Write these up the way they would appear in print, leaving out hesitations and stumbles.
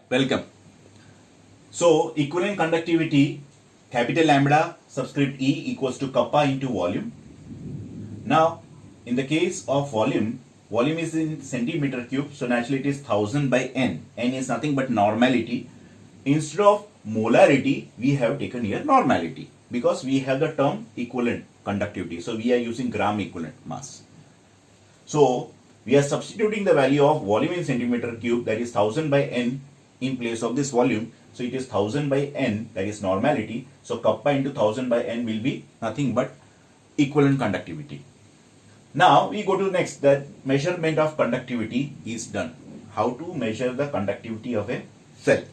Welcome. So equivalent conductivity, capital lambda subscript E equals to kappa into volume. Now in the case of volume is in centimeter cube, so naturally it is 1000 by n. N is nothing but normality. Instead of molarity, we have taken here normality because we have the term equivalent conductivity. So we are using gram equivalent mass. So we are substituting the value of volume in centimeter cube, that is 1000 by n, in place of this volume. So it is 1000 by n, that is normality. So kappa into 1000 by n will be nothing but equivalent conductivity. Now we go to next, the measurement of conductivity is done. How to measure the conductivity of a cell?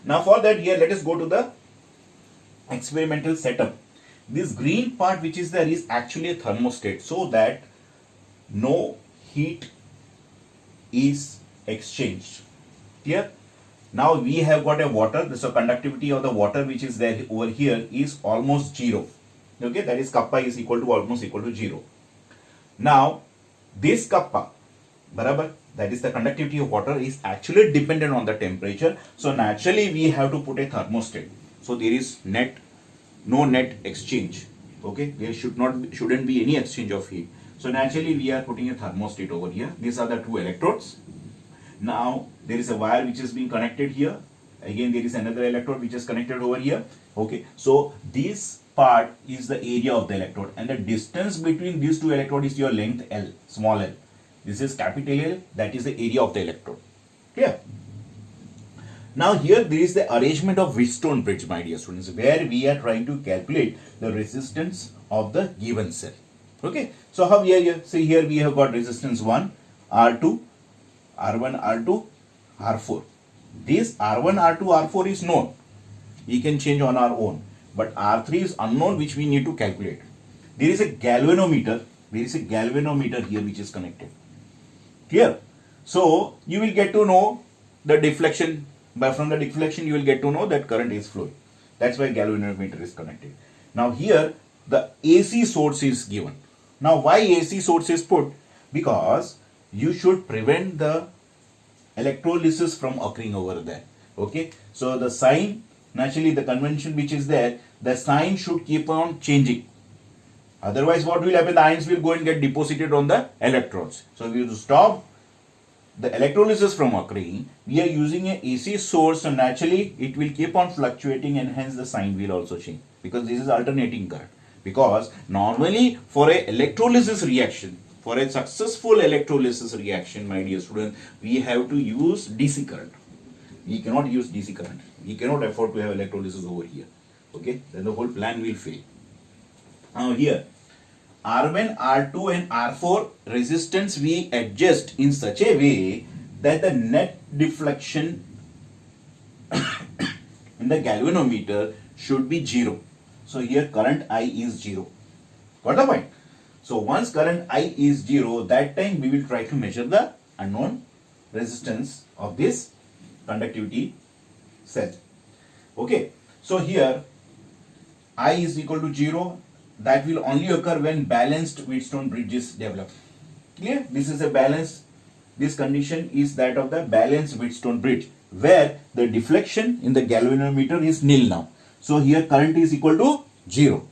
Now for that, here let us go to the experimental setup. This green part which is there is actually a thermostat, so that no heat is exchanged. Here now we have got a water, so conductivity of the water which is there over here is almost 0. Okay, that is kappa is equal to almost equal to 0. Now this kappa, barabar, that is the conductivity of water, is actually dependent on the temperature. So naturally we have to put a thermostat. So there is no net exchange. Okay, there shouldn't be any exchange of heat. So naturally we are putting a thermostat over here. These are the two electrodes. Now there is a wire which is being connected here. Again there is another electrode which is connected over here. Okay, so this part is the area of the electrode, and the distance between these two electrodes is your length L, small l. This is capital L, that is the area of the electrode. Clear? Now here there is the arrangement of Wheatstone bridge, my dear students, where we are trying to calculate the resistance of the given cell. Okay, so how we are here? See, here we have got resistance 1, R2, R1, R2, R4. This R1, R2, R4 is known. We can change on our own. But R3 is unknown, which we need to calculate. There is a galvanometer. There is a galvanometer here which is connected. Clear? So you will get to know the deflection. But from the deflection, you will get to know that current is flowing. That's why galvanometer is connected. Now here the AC source is given. Now why AC source is put? Because you should prevent the electrolysis from occurring over there. Okay. So the sign, naturally the convention which is there, the sign should keep on changing. Otherwise what will happen? The ions will go and get deposited on the electrodes. So we have to stop the electrolysis from occurring. We are using an AC source, so naturally it will keep on fluctuating, and hence the sign will also change, because this is alternating current. Because normally for a electrolysis reaction, for a successful electrolysis reaction, my dear student, we have to use DC current. We cannot use DC current. We cannot afford to have electrolysis over here. Okay, then the whole plan will fail. Now here R1, R2 and R4 resistance we adjust in such a way that the net deflection in the galvanometer should be 0. So here current I is 0. Got the point? So once current I is 0, that time we will try to measure the unknown resistance of this conductivity cell. Okay, so here I is equal to 0. That will only occur when balanced Wheatstone bridge is developed. Clear? This is a balance. This condition is that of the balanced Wheatstone bridge, where the deflection in the galvanometer is nil now. So here current is equal to 0.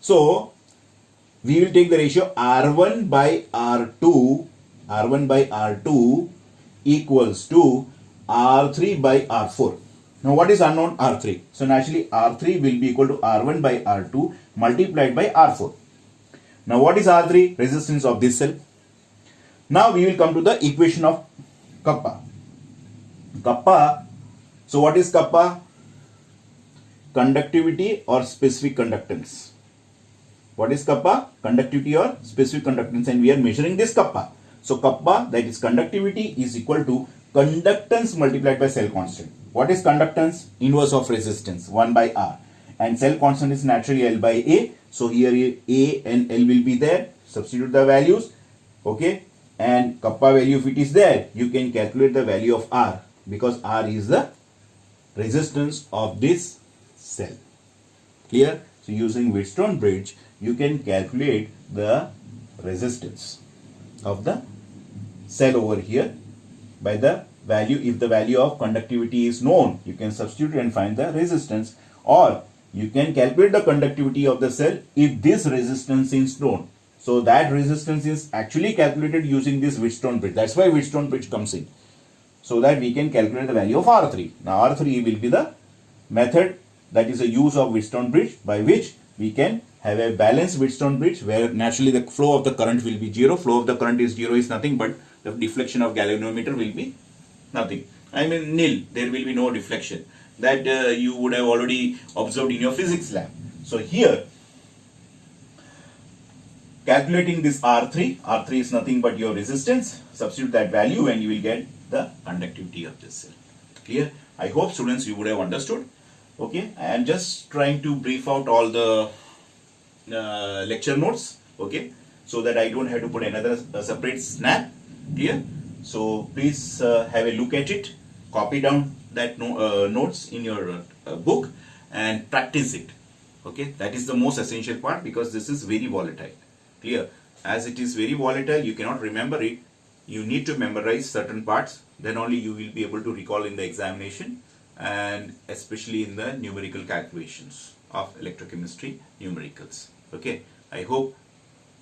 So we will take the ratio R1 by R2 equals to R3 by R4. Now what is unknown? R3. So naturally R3 will be equal to R1 by R2 multiplied by R4. Now what is R3? Resistance of this cell. Now we will come to the equation of kappa. Kappa. So what is kappa? Conductivity or specific conductance. What is kappa? Conductivity or specific conductance, and we are measuring this kappa. So kappa, that is conductivity, is equal to conductance multiplied by cell constant. What is conductance? Inverse of resistance, 1 by R. And cell constant is naturally L by A. So here A and L will be there. Substitute the values. Okay. And kappa value, if it is there, you can calculate the value of R, because R is the resistance of this cell. Clear? So using Wheatstone bridge, you can calculate the resistance of the cell over here by the value, if the value of conductivity is known, you can substitute and find the resistance, or you can calculate the conductivity of the cell if this resistance is known. So that resistance is actually calculated using this Wheatstone bridge. That's why Wheatstone bridge comes in, so that we can calculate the value of R3. Now R3 will be the method, that is a use of Wheatstone bridge, by which we can have a balanced Wheatstone bridge where naturally the flow of the current will be zero. Flow of the current is zero, is nothing but the deflection of galvanometer will be nothing. I mean nil. There will be no deflection. That you would have already observed in your physics lab. So here, calculating this R3 is nothing but your resistance. Substitute that value and you will get the conductivity of this cell. Clear? I hope students you would have understood. Okay, I am just trying to brief out all the lecture notes. Okay, so that I don't have to put another separate snap. Clear? So please have a look at it. Copy down that notes in your book and practice it. Okay, that is the most essential part, because this is very volatile. Clear? As it is very volatile, you cannot remember it. You need to memorize certain parts, then only you will be able to recall in the examination, and especially in the numerical calculations of electrochemistry numericals. Okay, I hope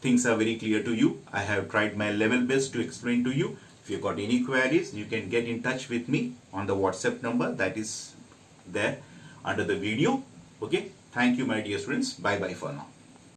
things are very clear to you. I have tried my level best to explain to you. If you got any queries, you can get in touch with me on the WhatsApp number that is there under the video. Okay, thank you my dear students. Bye bye for now.